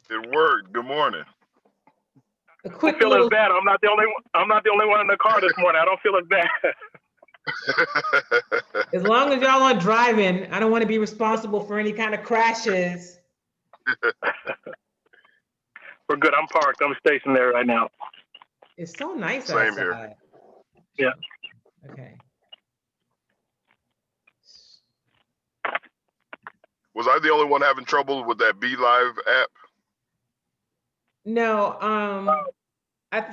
It worked. Good morning. A I quick don't feel as little, bad. I'm not the only one. I'm not the only one in the car this morning. I don't feel as bad. as long as y'all aren't driving, I don't want to be responsible for any kind of crashes. We're good. I'm parked. I'm stationed there right now. It's so nice Same here. outside. Yeah. Okay. Was I the only one having trouble with that Be Live app? No,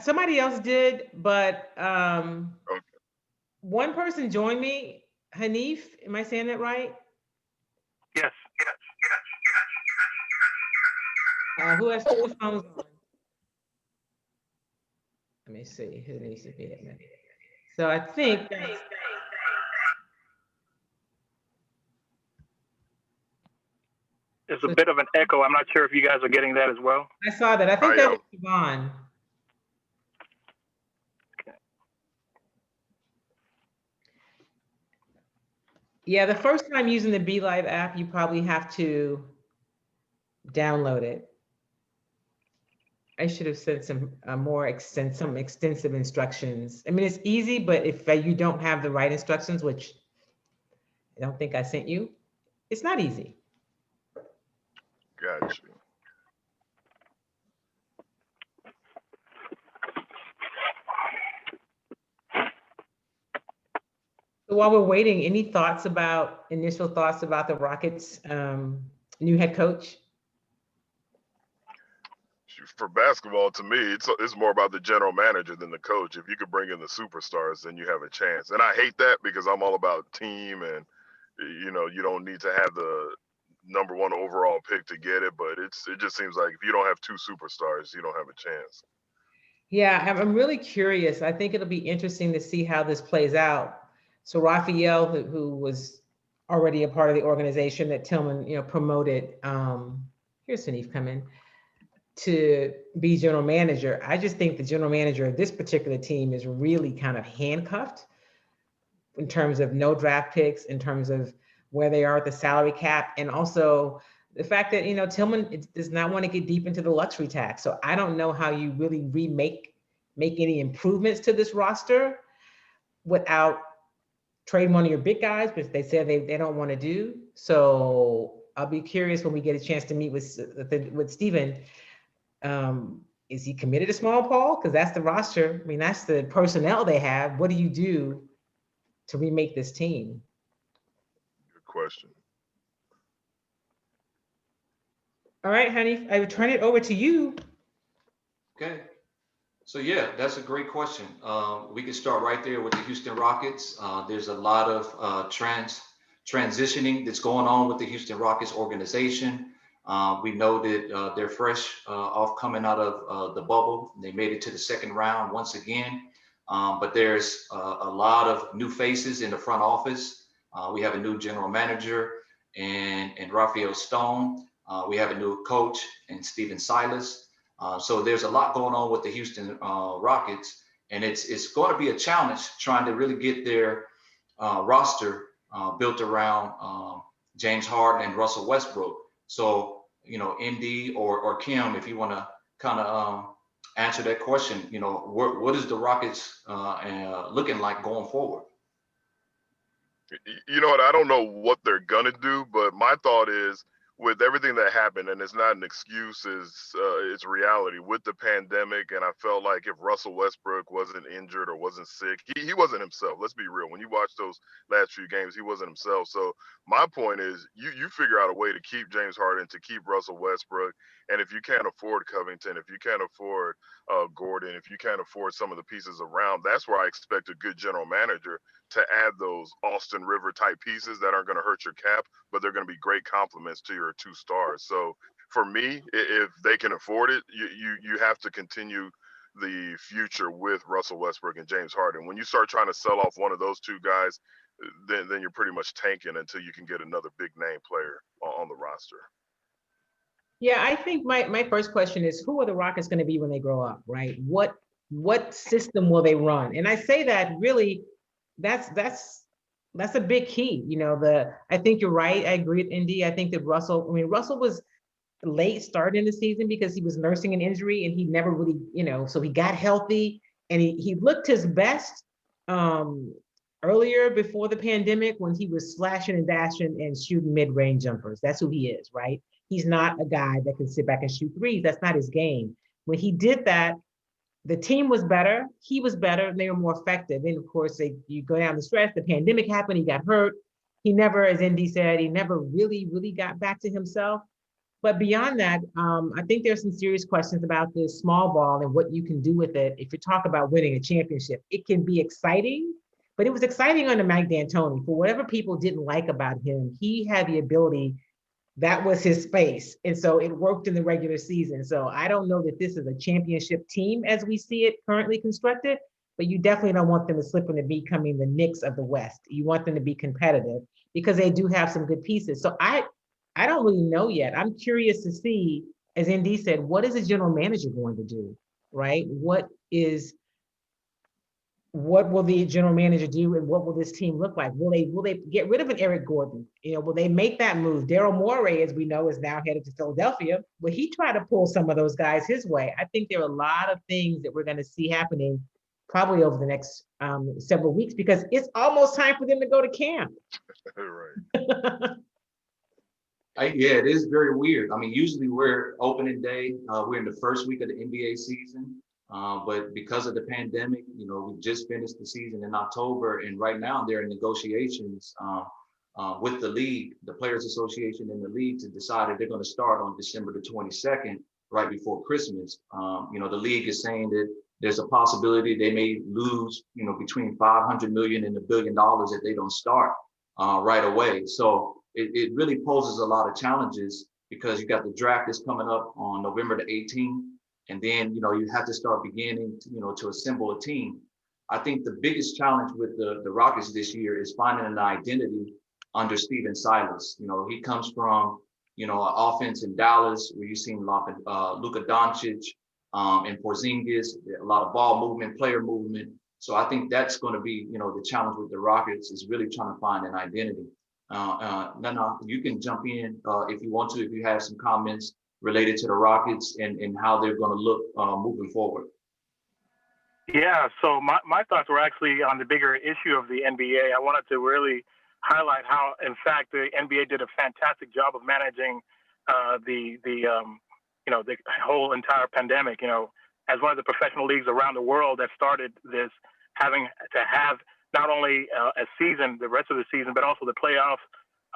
somebody else did, but Okay. one person joined me. Hanif, am I saying that right? Yes. Who has two phones on? Let me see. Who needs to be at me? So I think that's, There's a bit of an echo. I'm not sure if you guys are getting that as well. I saw that. I think I that am. was Yvonne. Yeah, the first time using the Be Live app, you probably have to download it. I should have sent some extensive instructions. I mean, it's easy, but if you don't have the right instructions, which I don't think I sent you, it's not easy. Got you. So while we're waiting, any initial thoughts about the Rockets' new head coach? For basketball, to me, it's more about the general manager than the coach. If you could bring in the superstars, then you have a chance. And I hate that because I'm all about team, and you don't need to have the number one overall pick to get it. But it just seems like if you don't have two superstars, you don't have a chance. Yeah, I'm really curious. I think it'll be interesting to see how this plays out. So Raphael, who was already a part of the organization that Tillman, promoted, here's Hanif coming, to be general manager. I just think the general manager of this particular team is really kind of handcuffed in terms of no draft picks, in terms of where they are at the salary cap, and also the fact that Tillman does not want to get deep into the luxury tax. So I don't know how you really make any improvements to this roster without trading one of your big guys, but they said they don't want to do. So I'll be curious when we get a chance to meet with Steven. Is he committed to small ball? Because that's the roster. I mean, that's the personnel they have. What do you do to remake this team? Good question. All right, honey, I will turn it over to you. Okay. So yeah, that's a great question. We can start right there with the Houston Rockets. There's a lot of transitioning that's going on with the Houston Rockets organization. We know that they're fresh off coming out of the bubble. They made it to the second round once again. But there's a lot of new faces in the front office. We have a new general manager and Raphael Stone. We have a new coach and Steven Silas. So there's a lot going on with the Houston Rockets, and it's going to be a challenge trying to really get their roster built around James Harden and Russell Westbrook. So, Indy or Kim, if you want to kind of answer that question, what is the Rockets looking like going forward? You know what? I don't know what they're gonna do, but my thought is, with everything that happened, and it's not an excuse, it's reality with the pandemic. And I felt like if Russell Westbrook wasn't injured or wasn't sick, he wasn't himself. Let's be real. When you watch those last few games, he wasn't himself. So my point is, you figure out a way to keep James Harden, to keep Russell Westbrook. And if you can't afford Covington, if you can't afford Gordon, if you can't afford some of the pieces around, that's where I expect a good general manager to add those Austin River type pieces that aren't going to hurt your cap, but they're going to be great complements to your two stars. So for me, if they can afford it, you have to continue the future with Russell Westbrook and James Harden. When you start trying to sell off one of those two guys, then you're pretty much tanking until you can get another big name player on the roster. Yeah, I think my first question is, who are the Rockets going to be when they grow up, right? What system will they run? And I say that really, that's a big key. I think you're right. I agree with Indy. I think that Russell was late start in the season because he was nursing an injury and he never really, so he got healthy and he looked his best earlier before the pandemic when he was slashing and dashing and shooting mid-range jumpers. That's who he is, right? He's not a guy that can sit back and shoot threes. That's not his game. When he did that, the team was better, he was better, and they were more effective. And of course, you go down the stretch, the pandemic happened, he got hurt. He never, as Indy said, he never really, really got back to himself. But beyond that, I think there's some serious questions about this small ball and what you can do with it. If you talk about winning a championship, it can be exciting, but it was exciting under Mike D'Antoni. For whatever people didn't like about him, he had the ability, that was his space. And so it worked in the regular season. So I don't know that this is a championship team as we see it currently constructed, but you definitely don't want them to slip into becoming the Knicks of the West. You want them to be competitive because they do have some good pieces. So I don't really know yet. I'm curious to see, as ND said, what is the general manager going to do, right? What will the general manager do and what will this team look like? Will they get rid of an Eric Gordon? Will they make that move? Daryl Morey, as we know, is now headed to Philadelphia. Will he try to pull some of those guys his way? I think there are a lot of things that we're going to see happening probably over the next several weeks because it's almost time for them to go to camp. Right. Yeah, it is very weird. I mean, usually we're opening day, we're in the first week of the NBA season. But because of the pandemic, we just finished the season in October, and right now they're in negotiations with the league, the Players Association and the league, to decide if they're going to start on December the 22nd, right before Christmas. The league is saying that there's a possibility they may lose, between 500 million and $1 billion if they don't start right away. So it really poses a lot of challenges because you got the draft that's coming up on November the 18th. And then, you have to start beginning, to assemble a team. I think the biggest challenge with the Rockets this year is finding an identity under Stephen Silas. He comes from, an offense in Dallas where you've seen a lot of Luka Doncic and Porzingis, a lot of ball movement, player movement. So I think that's going to be, the challenge with the Rockets is really trying to find an identity. Nana, you can jump in if you want to, if you have some comments related to the Rockets and how they're going to look moving forward. Yeah, so my thoughts were actually on the bigger issue of the NBA. I wanted to really highlight how, in fact, the NBA did a fantastic job of managing the whole entire pandemic. As one of the professional leagues around the world that started this, having to have not only a season, the rest of the season, but also the playoffs,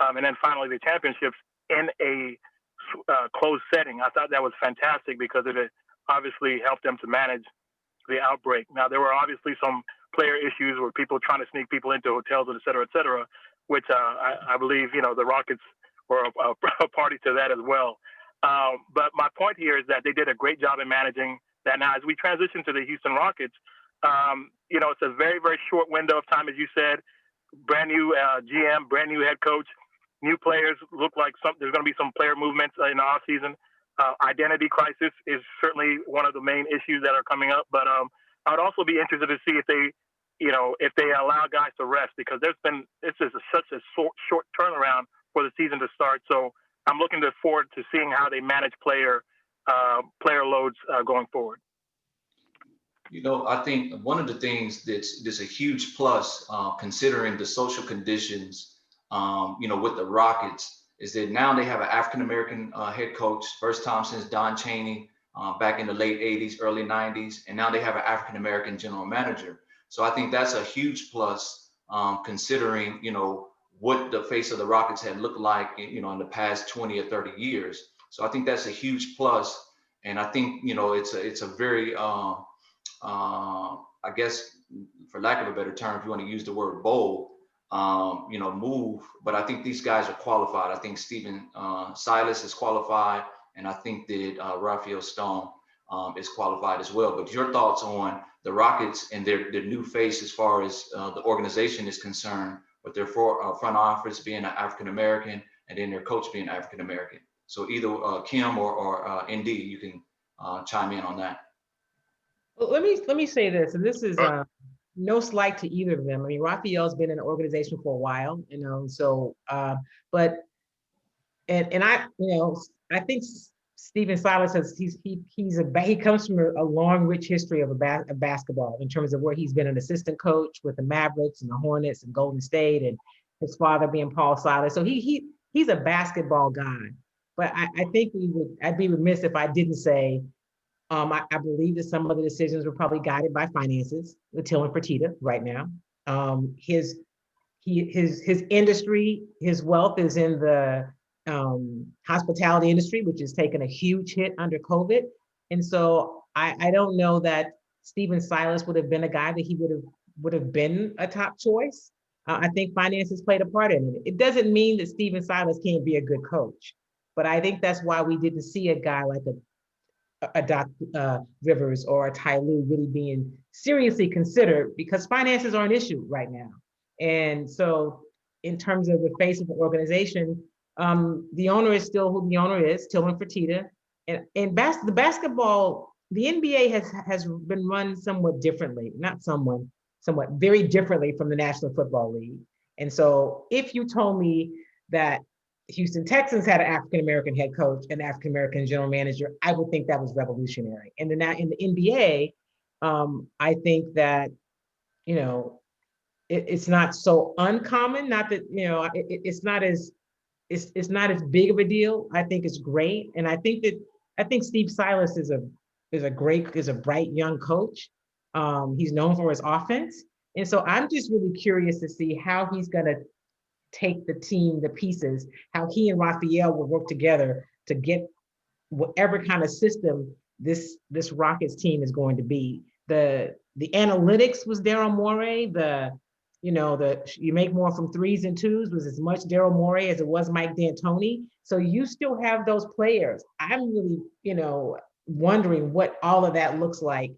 and then finally the championships in a closed setting. I thought that was fantastic because it obviously helped them to manage the outbreak. Now, there were obviously some player issues where people trying to sneak people into hotels, et cetera, which I believe, the Rockets were a party to that as well. But my point here is that they did a great job in managing that. Now, as we transition to the Houston Rockets, it's a very, very short window of time, as you said, brand new GM, brand new head coach, new players. Look like there's going to be some player movements in the offseason. Identity crisis is certainly one of the main issues that are coming up. But I would also be interested to see if they allow guys to rest, because this is such a short turnaround for the season to start. So I'm looking forward to seeing how they manage player loads going forward. I think one of the things that's a huge plus, considering the social conditions, with the Rockets, is that now they have an African-American head coach, first time since Don Chaney back in the late 80s, early 90s, and now they have an African-American general manager. So I think that's a huge plus, considering, what the face of the Rockets had looked like, in the past 20 or 30 years. So I think that's a huge plus. And I think, it's a very, I guess, for lack of a better term, if you want to use the word bold, move. But I think these guys are qualified. I think Stephen Silas is qualified, and I think that Rafael Stone is qualified as well. But your thoughts on the Rockets and their new face as far as the organization is concerned, with their front office being an African-American and then their coach being African-American. So either Kim or ND, you can chime in on that. Well, let me say this, and this is no slight to either of them. I mean, Raphael's been in the organization for a while, so, but I think Stephen Silas he comes from a long, rich history of basketball in terms of where he's been an assistant coach with the Mavericks and the Hornets and Golden State, and his father being Paul Silas. So he's a basketball guy. But I think I'd be remiss if I didn't say I believe that some of the decisions were probably guided by finances with Tillman Fertitta right now. His industry, his wealth is in the hospitality industry, which has taken a huge hit under COVID. And so I don't know that Stephen Silas would have been a guy that he would have been a top choice. I think finances played a part in it. It doesn't mean that Stephen Silas can't be a good coach, but I think that's why we didn't see a guy like a Doc Rivers or a Ty Lue really being seriously considered, because finances are an issue right now. And so in terms of the face of the organization, the owner is still who the owner is, Tillman Fertitta. And the basketball, the NBA has been run somewhat differently, not somewhat very differently from the National Football League. And so if you told me that Houston Texans had an African-American head coach and African-American general manager, I would think that was revolutionary. And then in the NBA, I think that, it's not so uncommon, not that, it's not as big of a deal. I think it's great. And I think Steve Silas is a bright young coach. He's known for his offense. And so I'm just really curious to see how he's going to take the team, the pieces, how he and Raphael will work together to get whatever kind of system this Rockets team is going to be. The analytics was Daryl Morey. You make more from threes and twos was as much Daryl Morey as it was Mike D'Antoni. So you still have those players. I'm really, wondering what all of that looks like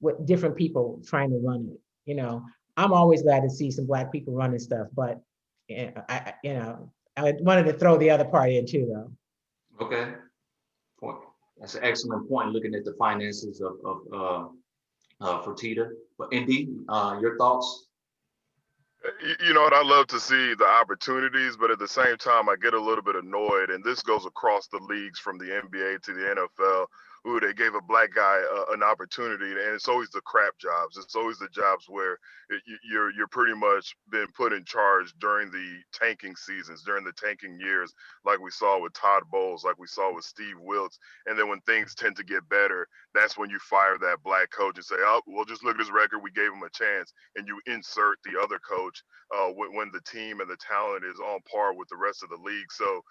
with different people trying to run it. I'm always glad to see some Black people running stuff, but I wanted to throw the other part in too, though. Okay, point. That's an excellent point. Looking at the finances of Fertitta, but Indy, your thoughts? You know what? I love to see the opportunities, but at the same time, I get a little bit annoyed, and this goes across the leagues from the NBA to the NFL. Ooh, they gave a Black guy an opportunity, and it's always the crap jobs. It's always the jobs where you're pretty much been put in charge during the tanking seasons, during the tanking years, like we saw with Todd Bowles, like we saw with Steve Wilkes. And then when things tend to get better, that's when you fire that Black coach and say, "Oh, well, just look at his record. We gave him a chance," and you insert the other coach when the team and the talent is on par with the rest of the league. So,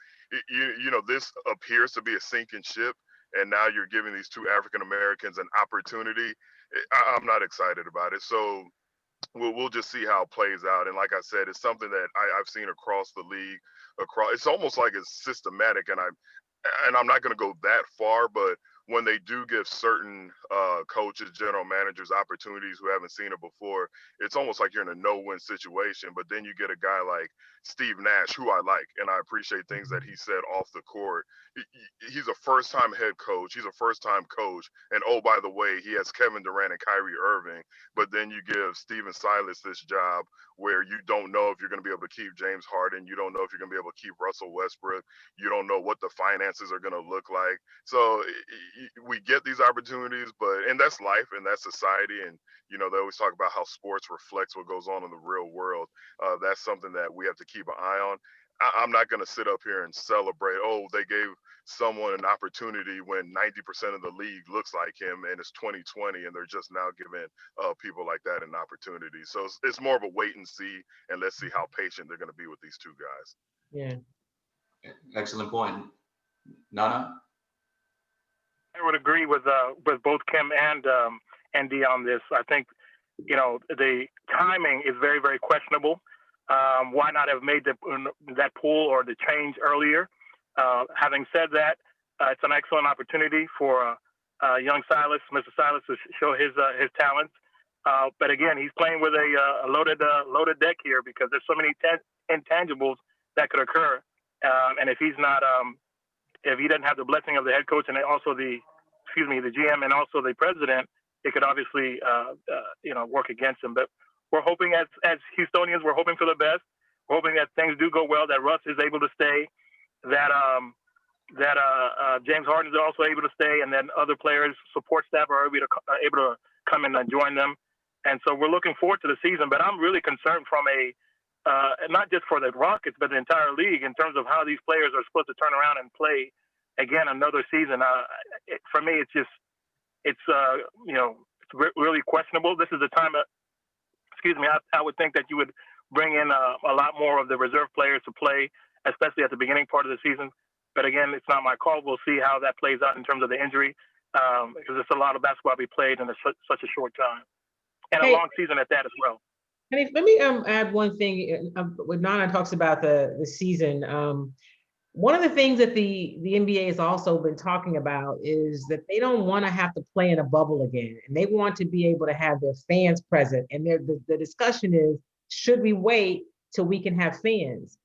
this appears to be a sinking ship. And now you're giving these two African Americans an opportunity. I'm not excited about it. So we'll just see how it plays out. And like I said, it's something that I've seen across the league. It's almost like it's systematic. And I'm not going to go that far, but when they do give certain coaches, general managers opportunities who haven't seen it before, it's almost like you're in a no-win situation. But then you get a guy like Steve Nash, who I like, and I appreciate things that he said off the court. He's a first-time head coach. He's a first-time coach. And oh, by the way, he has Kevin Durant and Kyrie Irving. But then you give Stephen Silas this job where you don't know if you're going to be able to keep James Harden. You don't know if you're going to be able to keep Russell Westbrook. You don't know what the finances are going to look like. So we get these opportunities, and that's life and that's society. And, they always talk about how sports reflects what goes on in the real world. That's something that we have to keep an eye on. I'm not going to sit up here and celebrate, oh, they gave someone an opportunity when 90% of the league looks like him and it's 2020 and they're just now giving people like that an opportunity. So it's more of a wait and see, and let's see how patient they're going to be with these two guys. Yeah. Excellent point. Nana? I would agree with both Kim and Dee on this. I think, the timing is very, very questionable. Why not have made that pull or the change earlier? Having said that, it's an excellent opportunity for young Mr. Silas, to show his talents. But again, he's playing with a loaded deck here because there's so many intangibles that could occur. And if he's not, if he doesn't have the blessing of the head coach and also the GM and also the president, it could obviously, work against him. But we're hoping as Houstonians, we're hoping for the best. We're hoping that things do go well, that Russ is able to stay, that that James Harden is also able to stay, and then other players, support staff are able to come in and join them. And so we're looking forward to the season. But I'm really concerned from not just for the Rockets, but the entire league in terms of how these players are supposed to turn around and play again another season. For me, it's really questionable. This is the time. I would think that you would bring in a lot more of the reserve players to play, especially at the beginning part of the season. But again, it's not my call. We'll see how that plays out in terms of the injury, because it's a lot of basketball to be played in such a short time, and a long season at that as well. Let me add one thing. When Nana talks about the season, one of the things that the NBA has also been talking about is that they don't want to have to play in a bubble again, and they want to be able to have their fans present. And the discussion is, should we wait till we can have fans?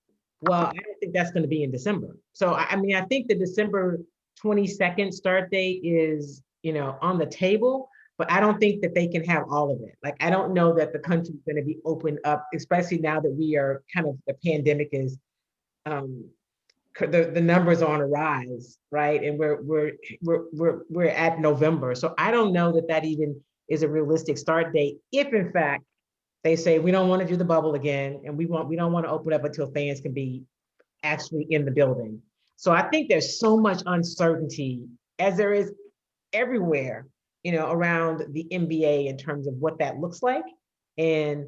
Well, I don't think that's going to be in December. So, I mean, I think the December 22nd start date is, on the table, but I don't think that they can have all of it. Like, I don't know that the country's going to be opened up, especially now that we are the pandemic is, the numbers are on a rise, right? And we're at November. So I don't know that even is a realistic start date, if in fact they say we don't want to do the bubble again, and we don't want to open up until fans can be actually in the building. So I think there's so much uncertainty, as there is everywhere, around the NBA in terms of what that looks like. And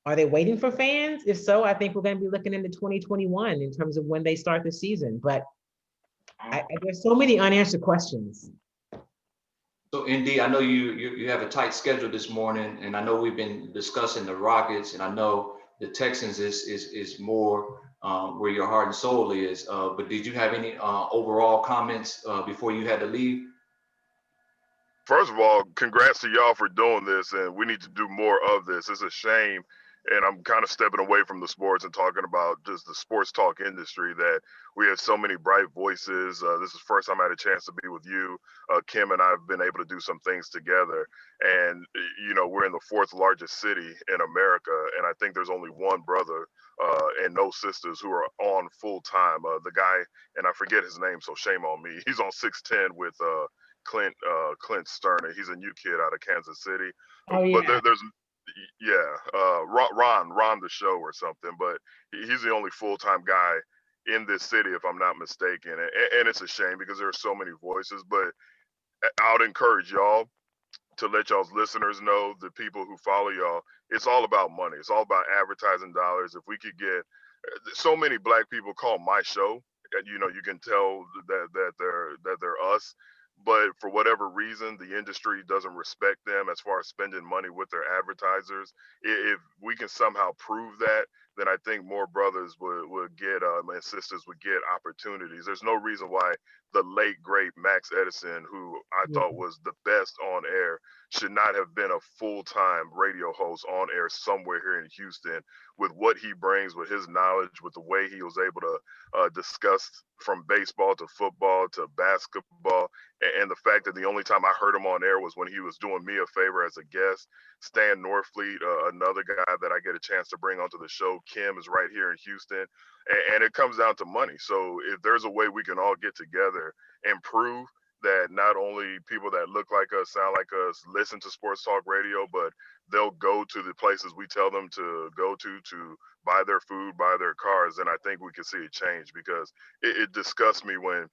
are they waiting for fans? If so, I think we're going to be looking into 2021 in terms of when they start the season. But there's so many unanswered questions. So, ND, I know you have a tight schedule this morning, and I know we've been discussing the Rockets, and I know the Texans is more where your heart and soul is. But did you have any overall comments before you had to leave? First of all, congrats to y'all for doing this, and we need to do more of this. It's a shame, and I'm kind of stepping away from the sports and talking about just the sports talk industry, that we have so many bright voices. This is the first time I had a chance to be with you. Kim and I have been able to do some things together, and we're in the 4th largest city in America, and I think there's only one brother and no sisters who are on full time. The guy, and I forget his name, so shame on me. He's on 610 with Clint Sterner. He's a new kid out of Kansas City. Oh, yeah. But there's Ron the Show or something. But he's the only full-time guy in this city, if I'm not mistaken. And it's a shame because there are so many voices. But I would encourage y'all to let y'all's listeners know, the people who follow y'all, it's all about money. It's all about advertising dollars. If we could get so many black people call my show, you can tell that they're us. But for whatever reason, the industry doesn't respect them as far as spending money with their advertisers. If we can somehow prove that, then I think more brothers would get and sisters would get opportunities. There's no reason why the late, great Max Edison, who I thought was the best on air, should not have been a full-time radio host on air somewhere here in Houston, with what he brings, with his knowledge, with the way he was able to discuss from baseball to football to basketball. And the fact that the only time I heard him on air was when he was doing me a favor as a guest. Stan Norfleet, another guy that I get a chance to bring onto the show. Kim is right here in Houston. And it comes down to money. So if there's a way we can all get together and prove that not only people that look like us, sound like us, listen to sports talk radio, but they'll go to the places we tell them to go to buy their food, buy their cars, then I think we can see a change. Because it disgusts me when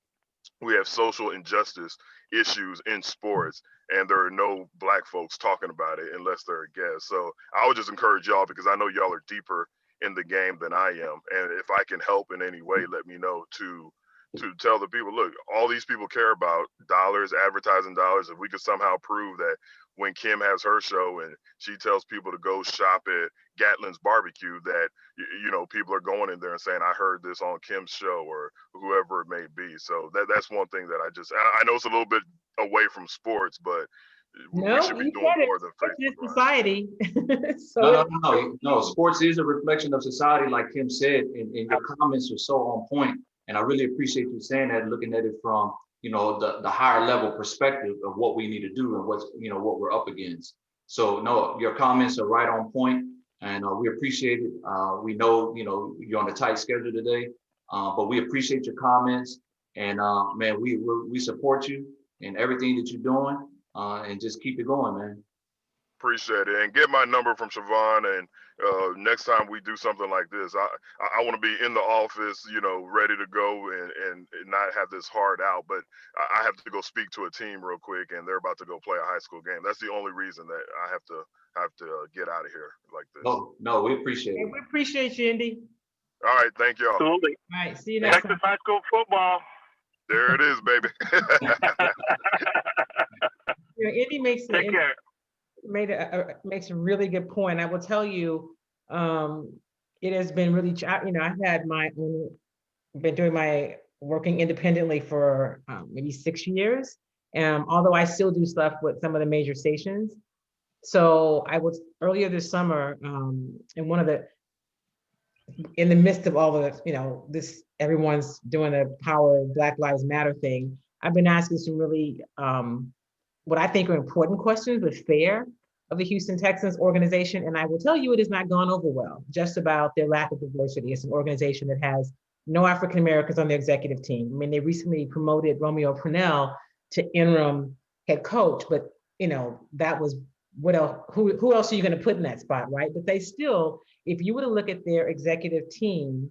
we have social injustice issues in sports and there are no black folks talking about it unless they're a guest. So I would just encourage y'all, because I know y'all are deeper in the game than I am. And if I can help in any way, let me know, to tell the people, look, all these people care about dollars, advertising dollars. If we could somehow prove that when Kim has her show and she tells people to go shop at Gatlin's Barbecue, that, people are going in there and saying, I heard this on Kim's show, or whoever it may be. So that's one thing that I know it's a little bit away from sports, but we should be doing more than Facebook society. No. Sports is a reflection of society, like Kim said, and your comments are so on point. And I really appreciate you saying that, looking at it from, the higher level perspective of what we need to do and what we're up against. So no, your comments are right on point, and we appreciate it. We know, you're on a tight schedule today, but we appreciate your comments. And man, we support you in everything that you're doing, and just keep it going, man. Appreciate it. And get my number from Siobhan. And next time we do something like this, I want to be in the office, ready to go and not have this hard out. But I have to go speak to a team real quick, and they're about to go play a high school game. That's the only reason that I have to get out of here like this. No, we appreciate it. We appreciate you, Indy. All right, thank y'all. Absolutely. All right, see you next Texas time. high school football. There it is, baby. Indy makes Take care. makes a really good point. I will tell you, it has been really, I've had been doing my working independently for maybe 6 years. Although I still do stuff with some of the major stations. So I was earlier this summer, in the midst of all of this, everyone's doing a power Black Lives Matter thing. I've been asking some really, what I think are important questions, but fair, of the Houston Texans organization. And I will tell you, it has not gone over well, just about their lack of diversity. It's an organization that has no African Americans on the executive team. I mean, they recently promoted Romeo Purnell to interim head coach, but that was, what else? Who else are you going to put in that spot, right? But they still, if you were to look at their executive team,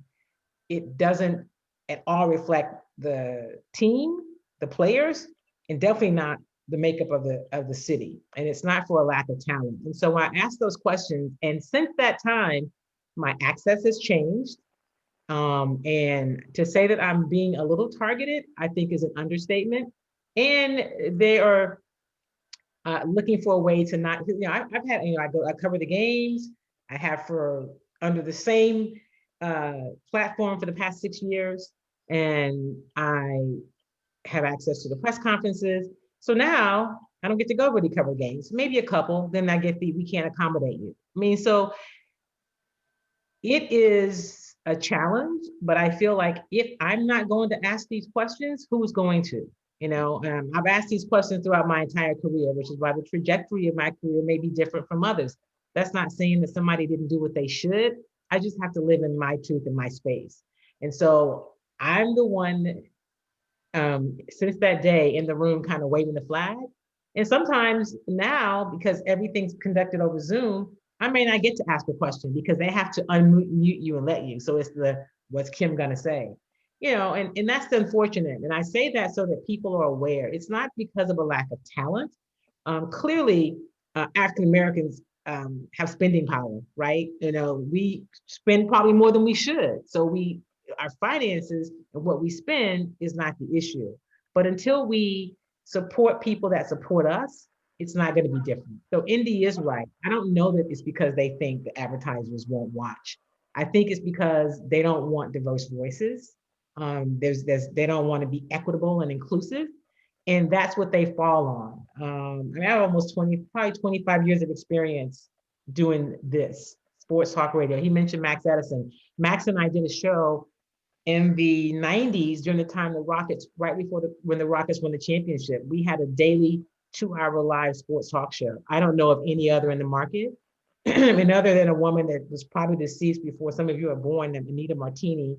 it doesn't at all reflect the team, the players, and definitely not the makeup of the city. And it's not for a lack of talent. And so I asked those questions, and since that time, my access has changed. And to say that I'm being a little targeted, I think is an understatement. And they are looking for a way to not, I've had, I cover the games. I have for under the same platform for the past 6 years, and I have access to the press conferences. So now I don't get to go really cover games, maybe a couple, then I get we can't accommodate you. I mean, so it is a challenge, but I feel like if I'm not going to ask these questions, who's going to? I've asked these questions throughout my entire career, which is why the trajectory of my career may be different from others. That's not saying that somebody didn't do what they should. I just have to live in my truth and my space. And so I'm the one, since that day, in the room kind of waving the flag. And sometimes now, because everything's conducted over Zoom, I may not get to ask a question because they have to unmute you and let you. So it's what's Kim gonna say? And that's unfortunate. And I say that so that people are aware. It's not because of a lack of talent. Clearly, African Americans have spending power, right? We spend probably more than we should. So our finances and what we spend is not the issue. But until we support people that support us, it's not going to be different. So Indy is right. I don't know that it's because they think the advertisers won't watch. I think it's because they don't want diverse voices. They don't want to be equitable and inclusive. And that's what they fall on. I have almost probably 25 years of experience doing this, sports talk radio. He mentioned Max Edison. Max and I did a show in the 90s during the time the Rockets, right before when the Rockets won the championship. We had a daily 2-hour live sports talk show. I don't know of any other in the market. And other than a woman that was probably deceased before some of you are born, Anita Martini,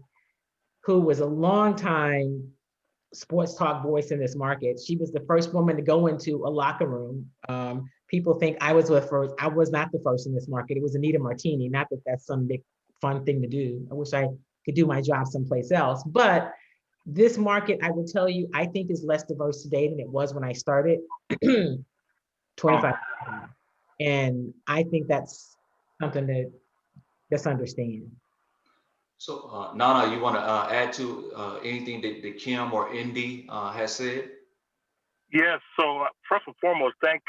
who was a long time sports talk voice in this market. She was the first woman to go into a locker room. People think I was the first. I was not the first in this market. It was Anita Martini. Not that that's some big fun thing to do. I wish I could do my job someplace else. But this market, I will tell you, I think is less diverse today than it was when I started 25 years ago. And I think that's something that's understand. So Nana, you want to add to anything that Kim or Indy has said? Yes. So first and foremost, thank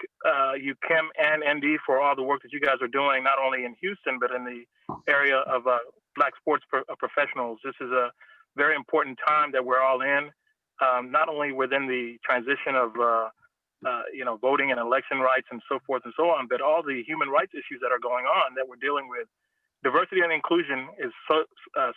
you, Kim and Indy, for all the work that you guys are doing, not only in Houston, but in the area of Black sports professionals. This is a very important time that we're all in, not only within the transition of voting and election rights and so forth and so on, but all the human rights issues that are going on that we're dealing with. Diversity and inclusion is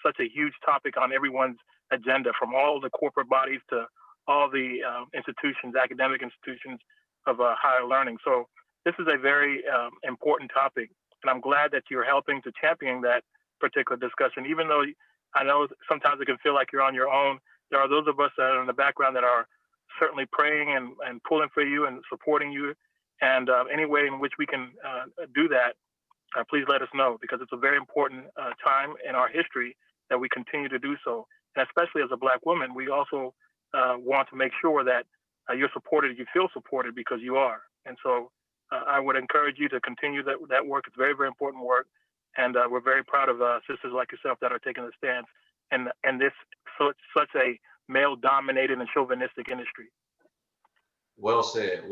such a huge topic on everyone's agenda, from all the corporate bodies to all the institutions, academic institutions of higher learning. So this is a very important topic, and I'm glad that you're helping to champion that particular discussion. Even though I know sometimes it can feel like you're on your own, there are those of us that are in the background that are certainly praying and pulling for you and supporting you. And any way in which we can do that, please let us know, because it's a very important time in our history that we continue to do so. And especially as a Black woman, we also want to make sure that you're supported, you feel supported, because you are. And so I would encourage you to continue that work. It's very, very important work. And we're very proud of sisters like yourself that are taking the stance in this such a male-dominated and chauvinistic industry. Well said,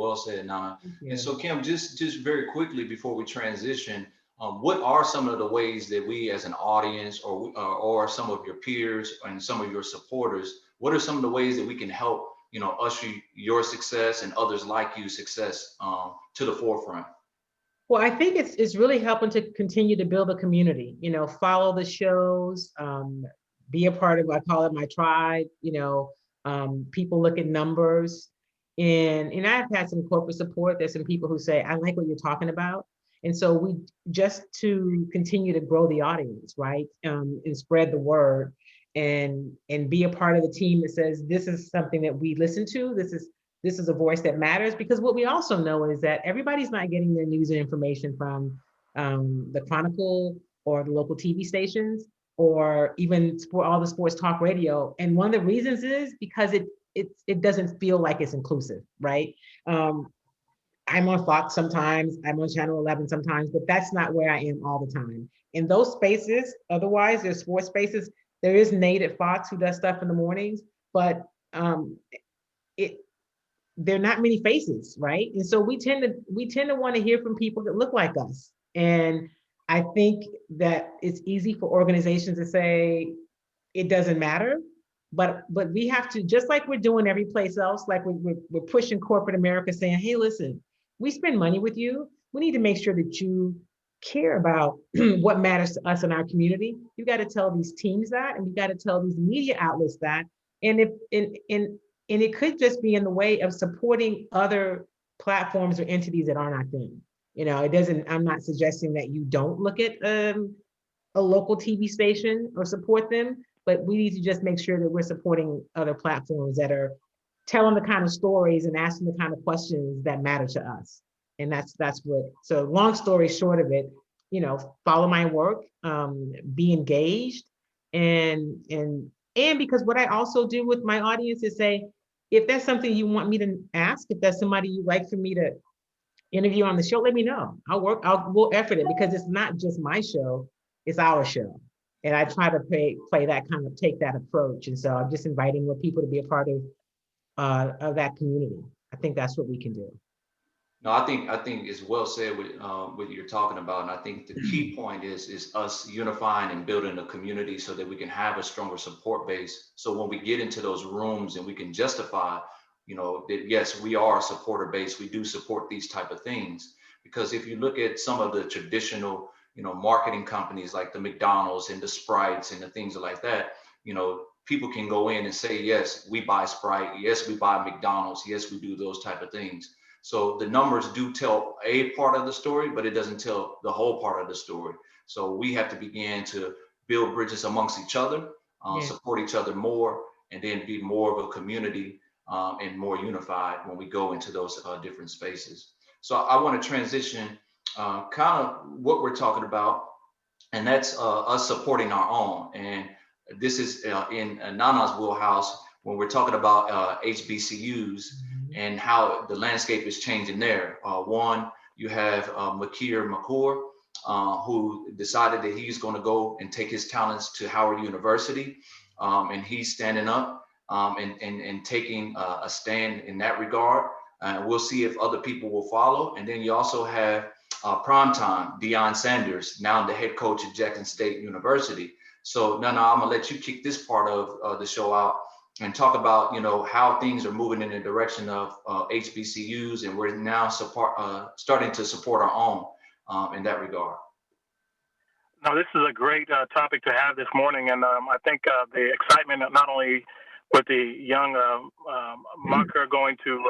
Nana. And so, Kim, just very quickly before we transition, what are some of the ways that we as an audience or some of your peers and some of your supporters, what are some of the ways that we can help, usher your success and others like you success to the forefront? Well, I think it's really helping to continue to build a community, follow the shows, be a part of, I call it my tribe, people look at numbers. And I've had some corporate support. There's some people who say, I like what you're talking about. And so we just to continue to grow the audience, right? And spread the word and be a part of the team that says, this is something that we listen to. This is a voice that matters, because what we also know is that everybody's not getting their news and information from the Chronicle or the local TV stations, or even all the sports talk radio. And one of the reasons is because it doesn't feel like it's inclusive, right? I'm on Fox sometimes, I'm on Channel 11 sometimes, but that's not where I am all the time. In those spaces, otherwise, there's sports spaces. There is Nate at Fox who does stuff in the mornings, but there are not many faces, right? And so we tend to want to hear from people that look like us. And I think that it's easy for organizations to say it doesn't matter, but we have to, just like we're doing every place else, like we're pushing corporate America, saying, hey, listen, we spend money with you. We need to make sure that you care about what matters to us in our community. You got to tell these teams that, and you got to tell these media outlets that. And it could just be in the way of supporting other platforms or entities that are not them. I'm not suggesting that you don't look at a local TV station or support them, but we need to just make sure that we're supporting other platforms that are telling the kind of stories and asking the kind of questions that matter to us. And that's what, so long story short of it, follow my work, be engaged, and because what I also do with my audience is say, if that's something you want me to ask, if that's somebody you'd like for me to interview on the show, let me know. We'll effort it, because it's not just my show, it's our show. And I try to play that take that approach. And so I'm just inviting more people to be a part of that community. I think that's what we can do. No, I think it's well said with what you're talking about, and I think the key point is us unifying and building a community so that we can have a stronger support base. So when we get into those rooms and we can justify, that yes, we are a supporter base. We do support these type of things, because if you look at some of the traditional, marketing companies like the McDonald's and the Sprites and the things like that, people can go in and say, yes, we buy Sprite. Yes, we buy McDonald's. Yes, we do those type of things. So the numbers do tell a part of the story, but it doesn't tell the whole part of the story. So we have to begin to build bridges amongst each other, support each other more, and then be more of a community and more unified when we go into those different spaces. So I want to transition kind of what we're talking about, and that's us supporting our own. And this is in Nana's wheelhouse when we're talking about HBCUs and how the landscape is changing there. One, you have Makir Makur, who decided that he's going to go and take his talents to Howard University, and he's standing up and taking a stand in that regard. We'll see if other people will follow. And then you also have primetime Deion Sanders, now the head coach at Jackson State University. So Nana, I'm gonna let you kick this part of the show out and talk about how things are moving in the direction of HBCUs, and we're now starting to support our own in that regard. No, this is a great topic to have this morning, and I think the excitement not only with the young Marker going to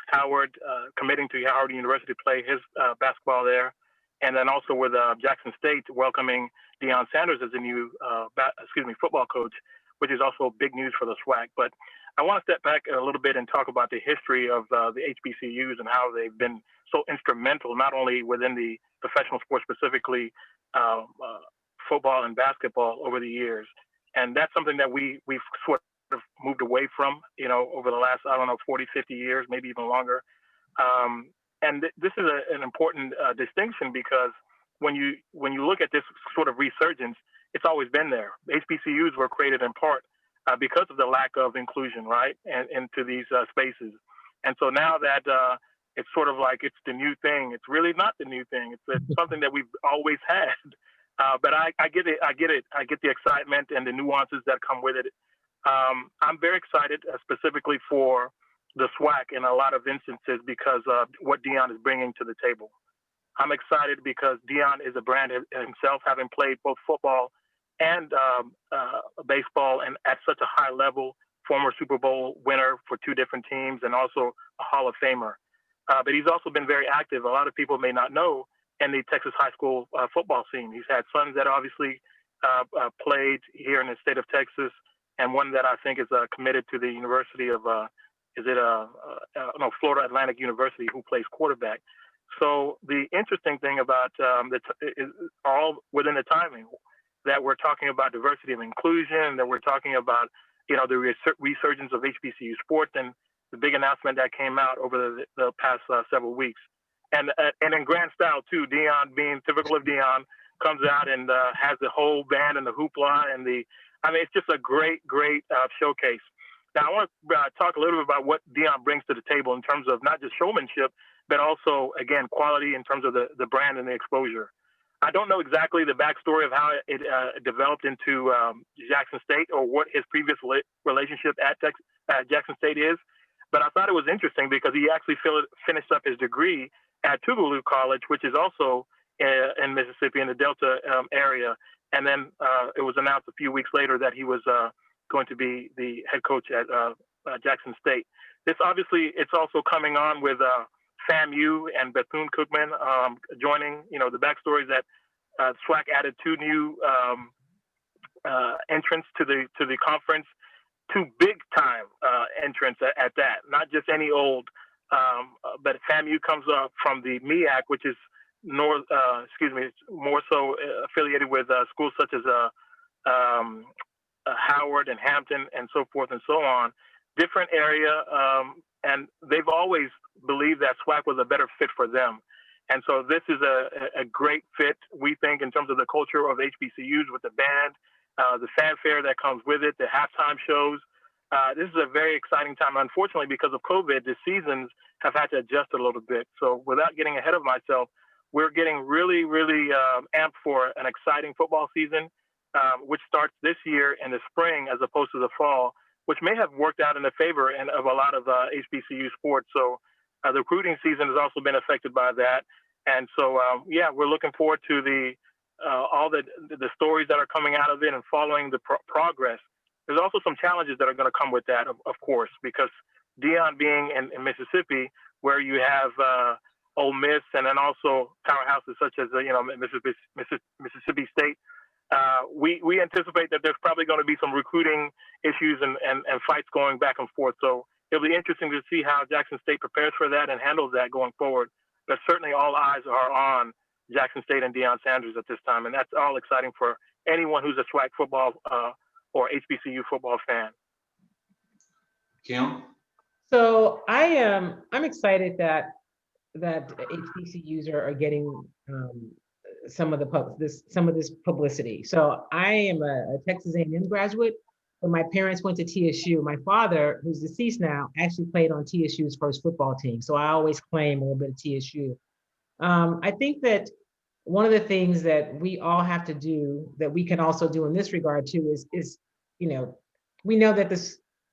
Howard, committing to Howard University to play his basketball there, and then also with Jackson State welcoming Deion Sanders as the new football coach. which is also big news for the SWAC. But I want to step back a little bit and talk about the history of the HBCUs and how they've been so instrumental, not only within the professional sports, specifically football and basketball over the years. And that's something that we've sort of moved away from, over the last, 40, 50 years, maybe even longer. This is an important distinction, because when you look at this sort of resurgence, it's always been there. HBCUs were created in part because of the lack of inclusion, right, and into these spaces. And so now that it's sort of like it's the new thing, it's really not the new thing. It's something that we've always had. But I get it. I get the excitement and the nuances that come with it. I'm very excited specifically for the SWAC in a lot of instances because of what Dion is bringing to the table. I'm excited because Dion is a brand himself, having played both football and baseball, and at such a high level, former Super Bowl winner for 2 different teams, and also a Hall of Famer. But he's also been very active. A lot of people may not know in the Texas high school football scene. He's had sons that obviously played here in the state of Texas, and one that I think is committed to the University of, Florida Atlantic University, who plays quarterback. So the interesting thing about is all within the timing, that we're talking about diversity and inclusion, that we're talking about, the resurgence of HBCU sports, and the big announcement that came out over the past several weeks. And in grand style too, Dion, being typical of Dion, comes out and has the whole band and the hoopla and it's just a great showcase. Now I want to talk a little bit about what Dion brings to the table in terms of not just showmanship, but also, again, quality in terms of the brand and the exposure. I don't know exactly the backstory of how it developed into Jackson State, or what his previous relationship at Jackson State is, but I thought it was interesting because he actually finished up his degree at Tougaloo College, which is also in Mississippi, in the Delta area. And then it was announced a few weeks later that he was going to be the head coach at Jackson State. This obviously, it's also coming on with FAMU and Bethune-Cookman joining. The backstory is that SWAC added 2 new entrants to the conference, 2 big time entrants at that, not just any old. But FAMU comes up from the MEAC, which is more so affiliated with schools such as Howard and Hampton and so forth and so on. Different area, and they've always believed that SWAC was a better fit for them. And so this is a great fit, we think, in terms of the culture of HBCUs, with the band, the fanfare that comes with it, the halftime shows. This is a very exciting time. Unfortunately, because of COVID, the seasons have had to adjust a little bit. So without getting ahead of myself, we're getting really, really amped for an exciting football season, which starts this year in the spring as opposed to the fall, which may have worked out in the favor of a lot of HBCU sports. So the recruiting season has also been affected by that. And so, we're looking forward to all the stories that are coming out of it and following the progress. There's also some challenges that are going to come with that, of course, because Dion being in Mississippi, where you have Ole Miss and then also powerhouses such as Mississippi State, we anticipate that there's probably going to be some recruiting issues and fights going back and forth. So it'll be interesting to see how Jackson State prepares for that and handles that going forward. But certainly all eyes are on Jackson State and Deion Sanders at this time, and that's all exciting for anyone who's a SWAC football or HBCU football fan. Kim? So I'm excited that HBCUs are getting some of this publicity. So I am a Texas A&M graduate, but my parents went to TSU. My father, who's deceased now, actually played on TSU's first football team. So I always claim a little bit of TSU. I think that one of the things that we all have to do, that we can also do in this regard too, is we know that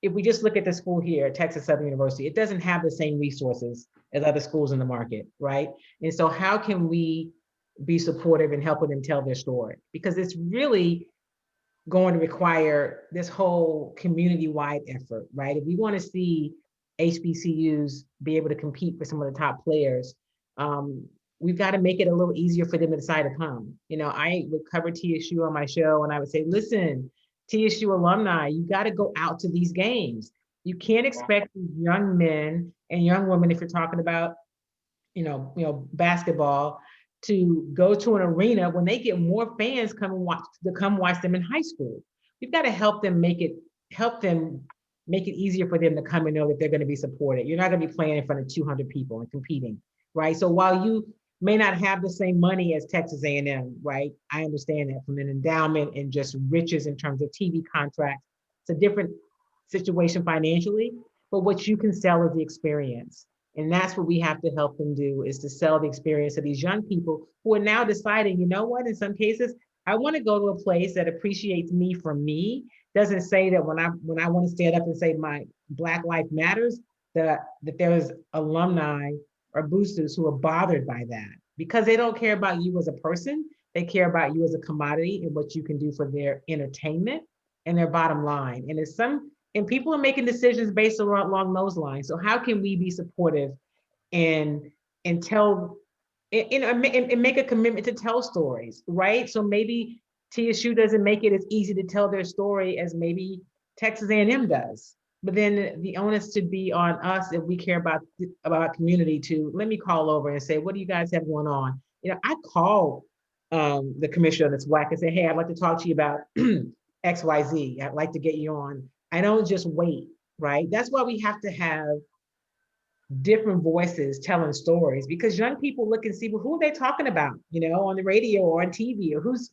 if we just look at the school here, Texas Southern University, it doesn't have the same resources as other schools in the market, right? And so how can we be supportive in helping them tell their story? Because it's really going to require this whole community-wide effort, right? If we want to see HBCUs be able to compete for some of the top players, we've got to make it a little easier for them to decide to come. I would cover TSU on my show, and I would say, listen, TSU alumni, you got to go out to these games. You can't expect these young men and young women, if you're talking about, basketball, to go to an arena when they get more fans come watch them in high school. You've got to help them make it easier for them to come and know that they're going to be supported. You're not going to be playing in front of 200 people and competing, right? So while you may not have the same money as Texas A&M, right? I understand that, from an endowment and just riches in terms of TV contracts. It's a different situation financially, but what you can sell is the experience. And that's what we have to help them do, is to sell the experience of these young people who are now deciding, you know what, in some cases, I want to go to a place that appreciates me for me. Doesn't say that when I want to stand up and say my Black life matters, that there's alumni or boosters who are bothered by that, because they don't care about you as a person. They care about you as a commodity and what you can do for their entertainment and their bottom line. And people are making decisions based along those lines. So how can we be supportive and tell and make a commitment to tell stories, right? So maybe TSU doesn't make it as easy to tell their story as maybe Texas A&M does. But then the onus should be on us, if we care about our community, to let me call over and say, what do you guys have going on? I call the commissioner of the SWAC and say, hey, I'd like to talk to you about XYZ. I'd like to get you on. I don't just wait, right? That's why we have to have different voices telling stories, because young people look and see, well, who are they talking about, on the radio or on TV, or who's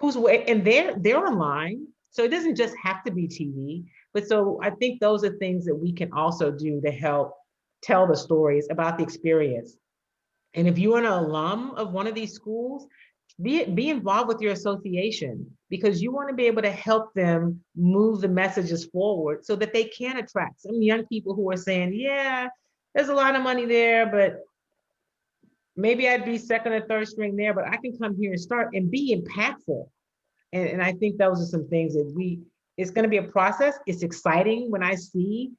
and they're online. So it doesn't just have to be TV. But so I think those are things that we can also do to help tell the stories about the experience. And if you're an alum of one of these schools, be involved with your association, because you want to be able to help them move the messages forward so that they can attract some young people who are saying, yeah, there's a lot of money there, but maybe I'd be second or third string there, but I can come here and start and be impactful. And I think those are some things that it's going to be a process. It's exciting when I see,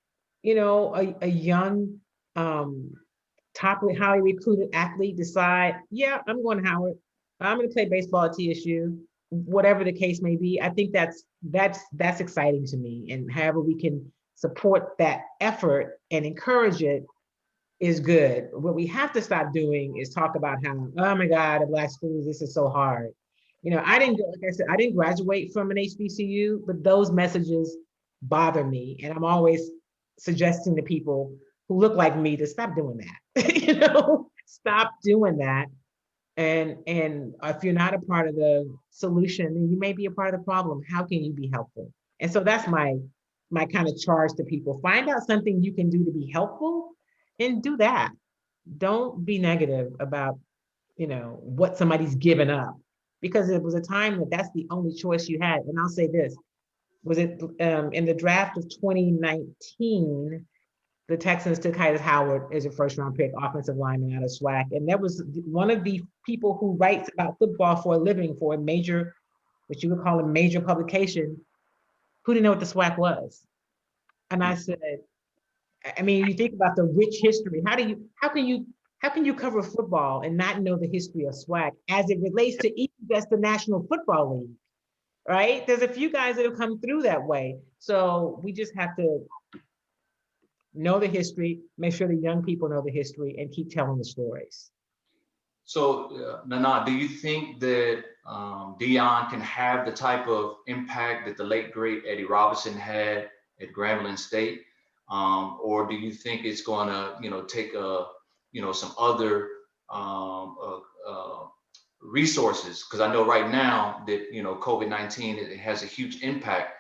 a young, top highly recruited athlete decide, yeah, I'm going to Howard. I'm going to play baseball at TSU, whatever the case may be. I think that's exciting to me. And however we can support that effort and encourage it is good. What we have to stop doing is talk about how, oh my God, at Black schools, this is so hard. Like I said, I didn't graduate from an HBCU, but those messages bother me. And I'm always suggesting to people who look like me to stop doing that. Stop doing that. And if you're not a part of the solution, then you may be a part of the problem. How can you be helpful? And so that's my kind of charge to people. Find out something you can do to be helpful and do that. Don't be negative about, what somebody's given up, because it was a time that's the only choice you had. And I'll say this, was it in the draft of 2019, the Texans took Hyde Howard as a first-round pick, offensive lineman out of SWAC. And that was one of the people who writes about football for a living for a major, what you would call a major publication, who didn't know what the SWAC was. And I said, I mean, you think about the rich history. How can you cover football and not know the history of SWAC as it relates to even just the National Football League, right? There's a few guys that have come through that way. So we just have to know the history, make sure the young people know the history, and keep telling the stories. So, Nana, do you think that Deion can have the type of impact that the late great Eddie Robinson had at Grambling State, or do you think it's going to, take some other resources? Because I know right now that COVID-19 it has a huge impact.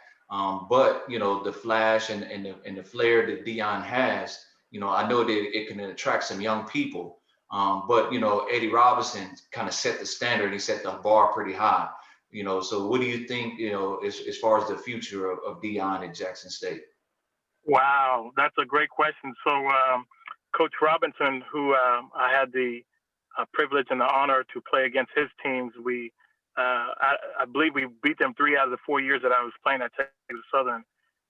But the flash and the flair that Deion has, I know that it can attract some young people. But Eddie Robinson kind of set the standard. He set the bar pretty high. So what do you think? As far as the future of Deion at Jackson State? Wow, that's a great question. So Coach Robinson, who I had the privilege and the honor to play against his teams, I believe we beat them 3 out of the 4 years that I was playing at Texas Southern.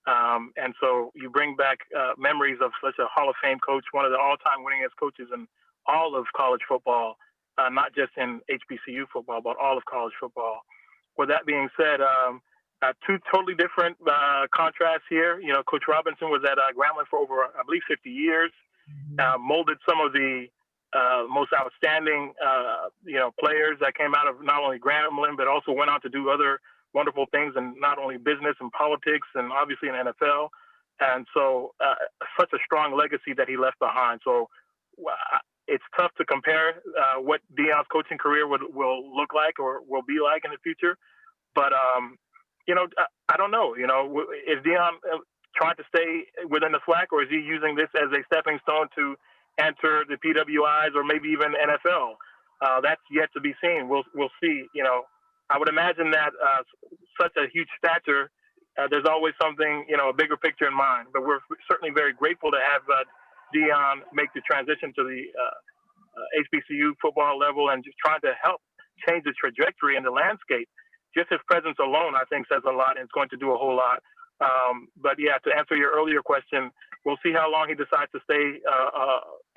And so you bring back memories of such a Hall of Fame coach, one of the all-time winningest coaches in all of college football, not just in HBCU football, but all of college football. With that being said, Two totally different contrasts here. You know, Coach Robinson was at Grambling for over, I believe, 50 years. Molded some of the most outstanding, players that came out of not only Grambling but also went on to do other wonderful things in not only business and politics and obviously in NFL. And so, such a strong legacy that he left behind. So, it's tough to compare what Deion's coaching career will look like or will be like in the future. But I don't know. You know, is Deion trying to stay within the SWAC, or is he using this as a stepping stone to enter the PWIs or maybe even NFL? That's yet to be seen. We'll see. You know, I would imagine that such a huge stature, there's always something, a bigger picture in mind. But we're certainly very grateful to have Deion make the transition to the HBCU football level and just trying to help change the trajectory and the landscape. Just his presence alone, I think, says a lot, and it's going to do a whole lot. But yeah, to answer your earlier question, we'll see how long he decides to stay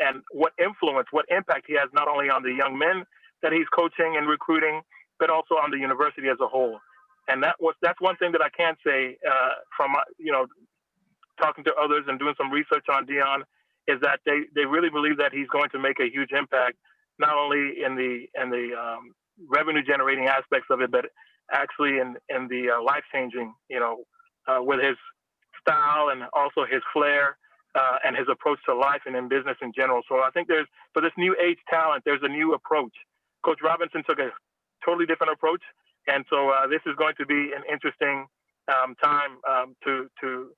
and what influence, what impact he has not only on the young men that he's coaching and recruiting, but also on the university as a whole. And that's one thing that I can say from talking to others and doing some research on Deion, is that they really believe that he's going to make a huge impact, not only in the revenue generating aspects of it, but actually in the life changing, with his style and also his flair and his approach to life and in business in general. So I think for this new age talent, there's a new approach. Coach Robinson took a totally different approach. And so this is going to be an interesting time to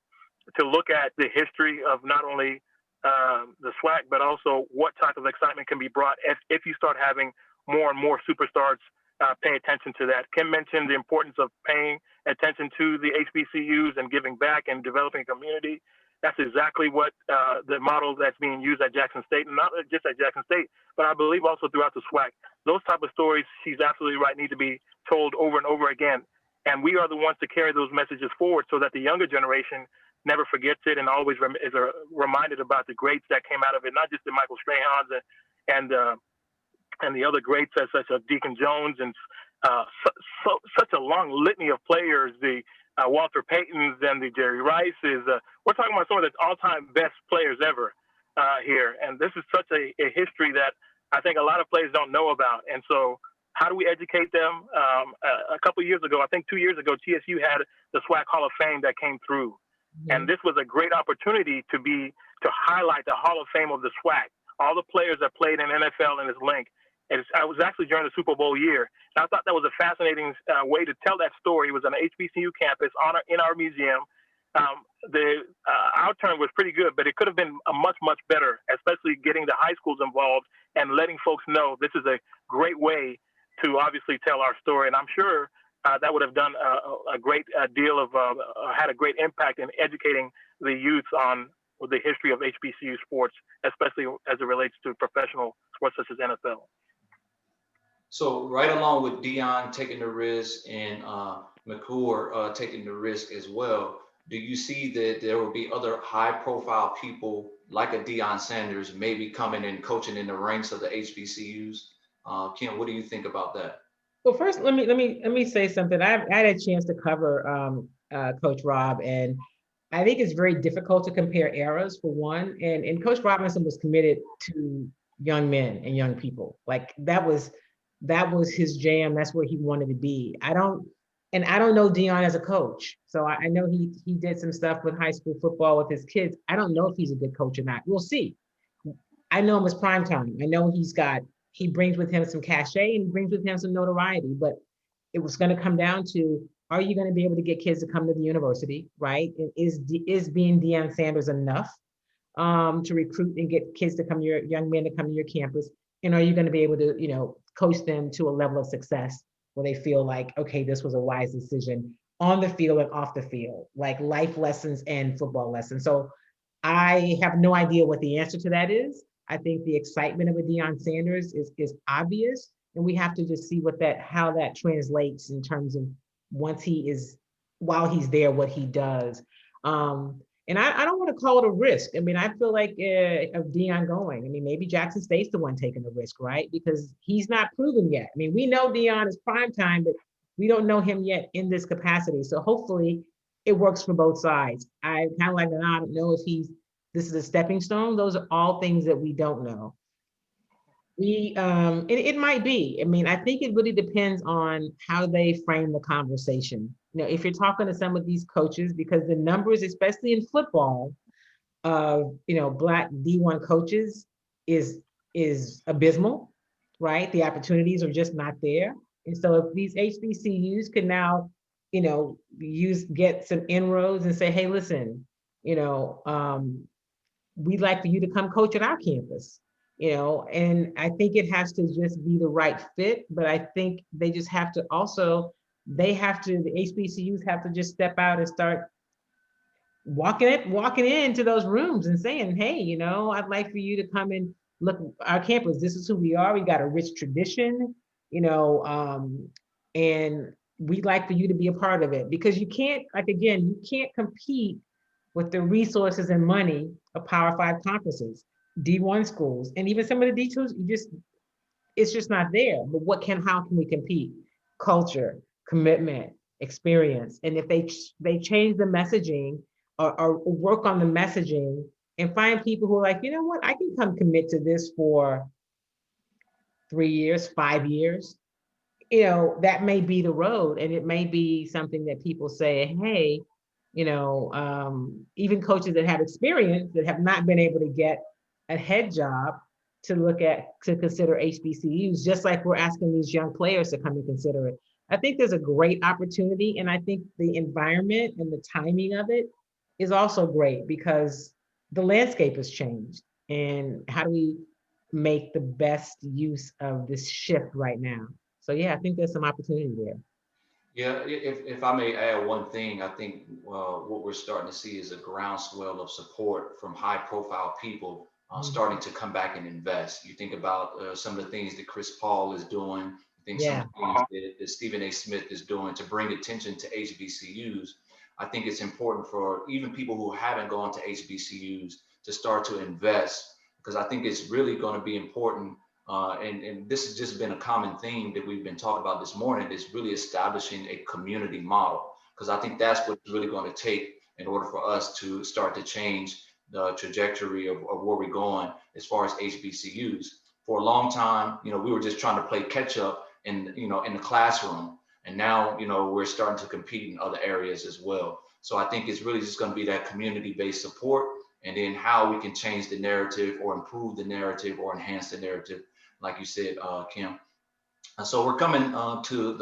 look at the history of not only the SWAC, but also what type of excitement can be brought if you start having more and more superstars pay attention to that. Kim mentioned the importance of paying attention to the HBCUs and giving back and developing a community. That's exactly what the model that's being used at Jackson State, and not just at Jackson State, but I believe also throughout the SWAC. Those type of stories, she's absolutely right, need to be told over and over again. And we are the ones to carry those messages forward so that the younger generation never forgets it and always is reminded about the greats that came out of it, not just the Michael Strahans and the other greats such as Deacon Jones and such a long litany of players, the Walter Paytons and the Jerry Rices. We're talking about some of the all-time best players ever here. And this is such a history that I think a lot of players don't know about. And so how do we educate them? A couple of years ago, I think 2 years ago, TSU had the SWAC Hall of Fame that came through. Mm-hmm. And this was a great opportunity to highlight the Hall of Fame of the SWAC, all the players that played in NFL and its link. I was actually during the Super Bowl year. And I thought that was a fascinating way to tell that story. It was on an HBCU campus in our museum. The outturn was pretty good, but it could have been much, much better, especially getting the high schools involved and letting folks know this is a great way to obviously tell our story. And I'm sure that would have done a great deal of, had a great impact in educating the youth on the history of HBCU sports, especially as it relates to professional sports such as NFL. So right along with Deion taking the risk and McClure taking the risk as well, do you see that there will be other high-profile people like a Deion Sanders maybe coming and coaching in the ranks of the HBCUs? Kim, what do you think about that? Well, first, let me say something. I had a chance to cover Coach Rob, and I think it's very difficult to compare eras, for one. And Coach Robinson was committed to young men and young people. Like that was his jam. That's where he wanted to be. I don't know Deion as a coach. So I know he did some stuff with high school football with his kids. I don't know if he's a good coach or not. We'll see. I know him as primetime. I know he brings with him some cachet and he brings with him some notoriety, but it was going to come down to, are you going to be able to get kids to come to the university, right? And is being Deion Sanders enough to recruit and get kids to come to young men to come to your campus? And are you going to be able to, coach them to a level of success where they feel like, okay, this was a wise decision on the field and off the field, like life lessons and football lessons. So I have no idea what the answer to that is. I think the excitement of a Deion Sanders is obvious, and we have to just see how that translates in terms of while he's there, what he does. And I don't want to call it a risk. I mean, I feel like of Deion going. I mean, maybe Jackson State's the one taking the risk, right? Because he's not proven yet. I mean, we know Deion is prime time, but we don't know him yet in this capacity. So hopefully it works for both sides. I kind of like that. I don't know if this is a stepping stone. Those are all things that we don't know. It might be. I mean, I think it really depends on how they frame the conversation. If you're talking to some of these coaches, because the numbers, especially in football, of Black D1 coaches is abysmal, right? The opportunities are just not there. And so if these HBCUs can now, get some inroads and say, hey, listen, we'd like for you to come coach at our campus, and I think it has to just be the right fit. But I think they just have to also, the HBCUs have to just step out and start walking into those rooms and saying, hey, I'd like for you to come and look our campus. This is who we are. We got a rich tradition, and we'd like for you to be a part of it, because you can't, like, again, you can't compete with the resources and money of Power 5 conferences, D1 schools, and even some of the D2s. It's just not there. But how can we compete? Culture, commitment, experience. And if they change the messaging, or work on the messaging, and find people who are like, you know what, I can come commit to this for 3 years, 5 years, that may be the road. And it may be something that people say, hey, even coaches that have experience that have not been able to get a head job to consider HBCUs, just like we're asking these young players to come and consider it. I think there's a great opportunity, and I think the environment and the timing of it is also great, because the landscape has changed. And how do we make the best use of this shift right now? So yeah, I think there's some opportunity there. Yeah, if I may add one thing, I think what we're starting to see is a groundswell of support from high profile people starting to come back and invest. You think about some of the things that Chris Paul is doing, I think some of the things that Stephen A. Smith is doing to bring attention to HBCUs. I think it's important for even people who haven't gone to HBCUs to start to invest, because I think it's really going to be important. And this has just been a common theme that we've been talking about this morning, is really establishing a community model, because I think that's what it's really going to take in order for us to start to change the trajectory of where we're going as far as HBCUs. For a long time, we were just trying to play catch up in the classroom. And now, we're starting to compete in other areas as well. So I think it's really just going to be that community-based support, and then how we can change the narrative or improve the narrative or enhance the narrative, like you said, Kim. So we're coming to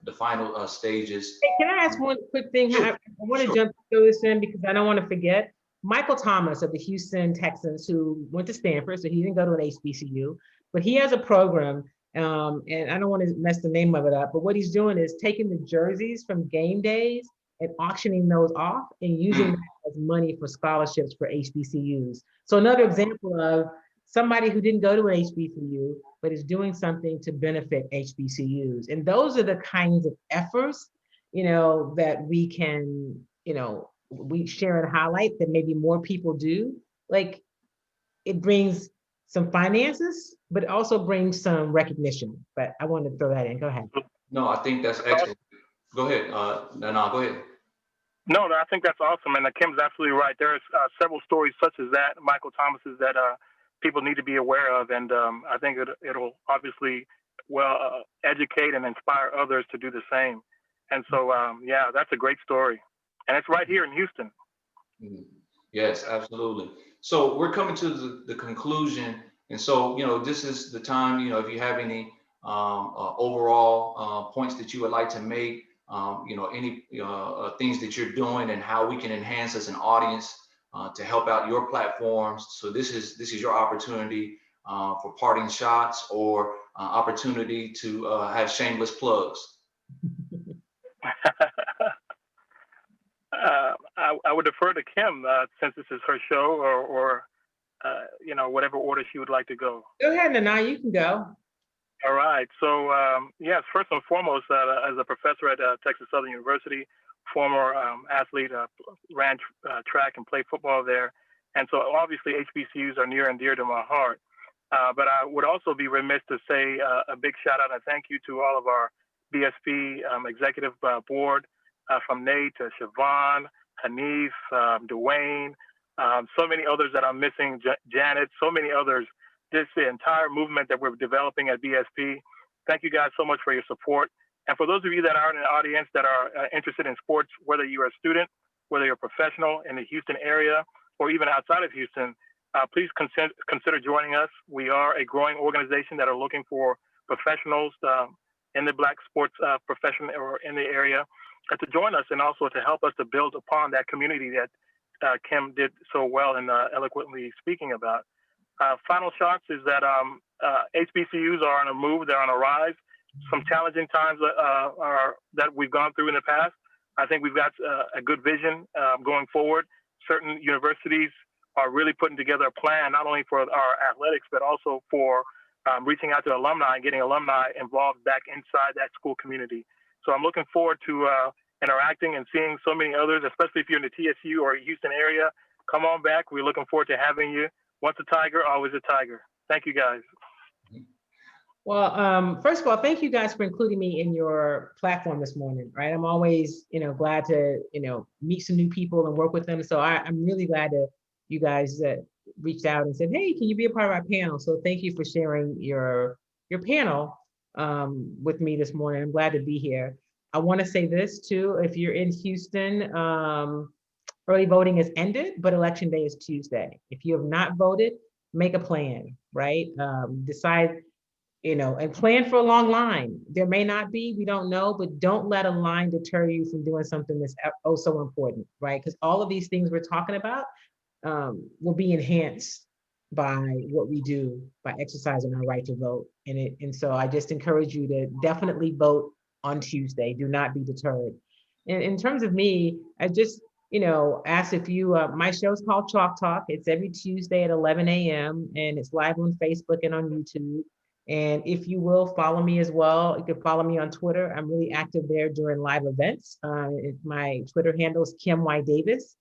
the final stages. Hey, can I ask one quick thing? Sure. I want to jump through this in, because I don't want to forget. Michael Thomas of the Houston Texans, who went to Stanford, so he didn't go to an HBCU, but he has a program, and I don't want to mess the name of it up, but what he's doing is taking the jerseys from game days and auctioning those off and using that as money for scholarships for HBCUs. So another example of somebody who didn't go to an HBCU, but is doing something to benefit HBCUs. And those are the kinds of efforts, that we can, we share and highlight, that maybe more people do. Like, it brings some finances, but it also brings some recognition. But I wanted to throw that in. Go ahead. No, I think that's excellent. Go ahead. No, go ahead. No, I think that's awesome. And Kim's absolutely right. There's several stories such as that, Michael Thomas's, that people need to be aware of. And I think it'll obviously educate and inspire others to do the same. And so, yeah, that's a great story. And it's right here in Houston. Yes, absolutely. So we're coming to the conclusion. And so, this is the time, if you have any overall points that you would like to make, any things that you're doing and how we can enhance as an audience to help out your platforms. So this is your opportunity for parting shots, or opportunity to have shameless plugs. I would defer to Kim since this is her show, or whatever order she would like to go. Go ahead, Nana, you can go. All right. So, yes, first and foremost, as a professor at Texas Southern University, former athlete, ran track and played football there. And so obviously HBCUs are near and dear to my heart. But I would also be remiss to say a big shout out and thank you to all of our BSP executive board, from Nate to Siobhan, Hanif, Dwayne, so many others that I'm missing, Janet, so many others. Just the entire movement that we're developing at BSP. Thank you guys so much for your support. And for those of you that are in the audience that are interested in sports, whether you're a student, whether you're a professional in the Houston area, or even outside of Houston, please consider joining us. We are a growing organization that are looking for professionals in the Black sports profession or in the area to join us, and also to help us to build upon that community that Kim did so well in eloquently speaking about. Final shots is that HBCUs are on a move, they're on a rise. Some challenging times that we've gone through in the past. I think we've got a good vision going forward. Certain universities are really putting together a plan, not only for our athletics, but also for reaching out to alumni and getting alumni involved back inside that school community. So I'm looking forward to interacting and seeing so many others, especially if you're in the TSU or Houston area. Come on back. We're looking forward to having you. Once a Tiger, always a Tiger. Thank you, guys. Well, first of all, thank you guys for including me in your platform this morning, right? I'm always, glad to, meet some new people and work with them. So I'm really glad that you guys reached out and said, hey, can you be a part of our panel? So thank you for sharing your panel with me this morning. I'm glad to be here. I want to say this too, if you're in Houston, early voting is ended, but election day is Tuesday. If you have not voted, make a plan, right? Decide, and plan for a long line. There may not be, we don't know, but don't let a line deter you from doing something that's oh so important, right? Because all of these things we're talking about will be enhanced by what we do by exercising our right to vote. And so I just encourage you to definitely vote on Tuesday. Do not be deterred. And in terms of me, I just, ask if you, my show's called Chalk Talk. It's every Tuesday at 11 a.m. and it's live on Facebook and on YouTube. And if you will follow me as well, you can follow me on Twitter. I'm really active there during live events. My Twitter handle is Kim Y. Davis.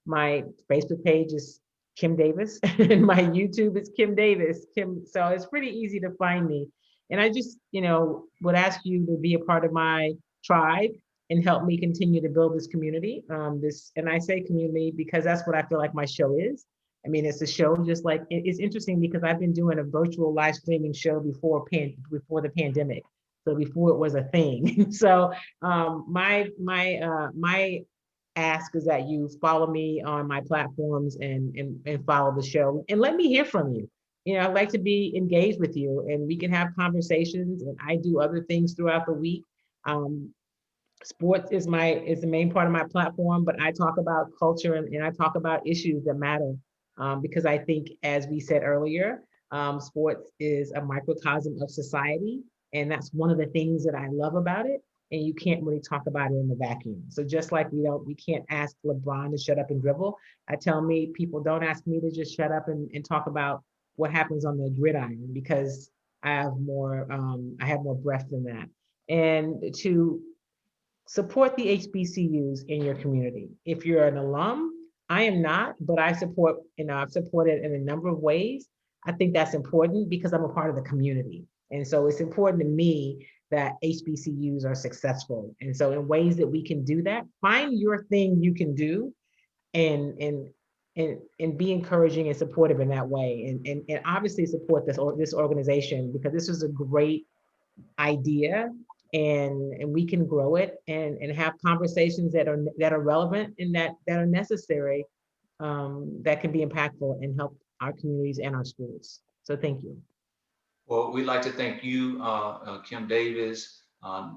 My Facebook page is Kim Davis, and my YouTube is Kim Davis. So it's pretty easy to find me. And I just, would ask you to be a part of my tribe and help me continue to build this community. And I say community because that's what I feel like my show is. I mean, it's a show just like, it's interesting because I've been doing a virtual live streaming show before the pandemic. So before it was a thing. So my ask is that you follow me on my platforms and follow the show and let me hear from you. I'd like to be engaged with you and we can have conversations, and I do other things throughout the week. Sports is the main part of my platform, but I talk about culture and I talk about issues that matter because I think, as we said earlier, sports is a microcosm of society, and that's one of the things that I love about it. And you can't really talk about it in the vacuum. So just like we can't ask LeBron to shut up and dribble. I tell people don't ask me to just shut up and talk about what happens on the gridiron, because I have more breadth than that. And to support the HBCUs in your community. If you're an alum, I am not, but I support, I've supported in a number of ways. I think that's important because I'm a part of the community. And so it's important to me that HBCUs are successful. And so in ways that we can do that, find your thing you can do and be encouraging and supportive in that way. And obviously support this organization, because this is a great idea, and we can grow it and have conversations that are relevant and that are necessary, that can be impactful and help our communities and our schools. So thank you. Well, we'd like to thank you, Kim Davis.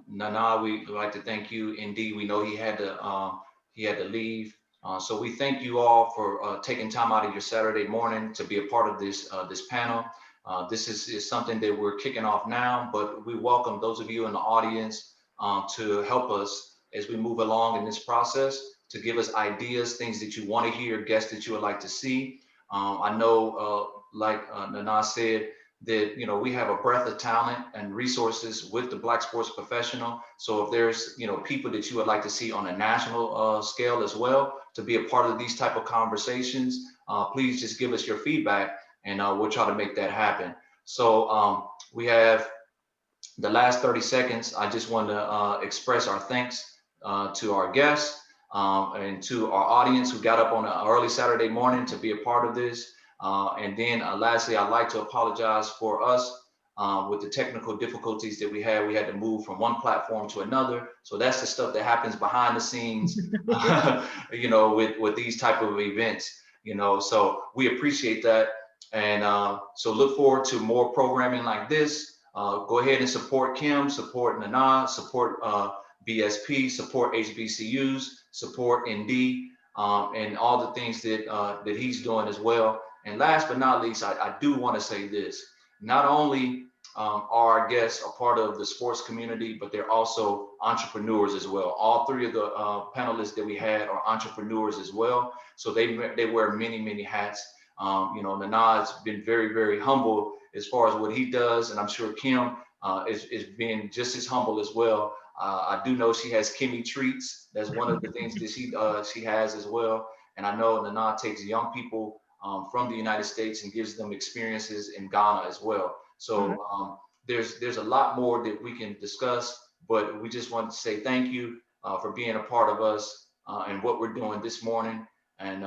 Nana, we'd like to thank you. Indeed, we know he had to leave. So we thank you all for taking time out of your Saturday morning to be a part of this panel. This is something that we're kicking off now, but we welcome those of you in the audience to help us as we move along in this process, to give us ideas, things that you want to hear, guests that you would like to see. I know, like Nana said, that we have a breadth of talent and resources with the Black Sports Professional. So if there's people that you would like to see on a national scale as well, to be a part of these type of conversations, please just give us your feedback, and we'll try to make that happen. So we have the last 30 seconds, I just want to express our thanks to our guests and to our audience who got up on an early Saturday morning to be a part of this. And then lastly, I'd like to apologize for us with the technical difficulties that we had. We had to move from one platform to another. So that's the stuff that happens behind the scenes, you know, with these type of events, you know, so we appreciate that. And so look forward to more programming like this. Go ahead and support Kim, support Nana, support BSP, support HBCUs, support ND, and all the things that that he's doing as well. And last but not least, I do want to say this: not only are our guests a part of the sports community, but they're also entrepreneurs as well. All three of the panelists that we had are entrepreneurs as well. So they wear many hats. You know, Nana has been very humble as far as what he does, and I'm sure Kim is being just as humble as well. I do know she has Kimmy treats. That's one of the things that she has as well. And I know Nana takes young people from the United States and gives them experiences in Ghana as well. So there's a lot more that we can discuss, but we just want to say thank you for being a part of us and what we're doing this morning. And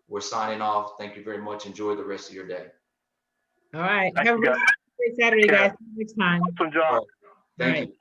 we're signing off. Thank you very much. Enjoy the rest of your day. All right. Thank Have a you, guys. great Saturday, Yeah. guys. See you next time. Awesome job. Thank you.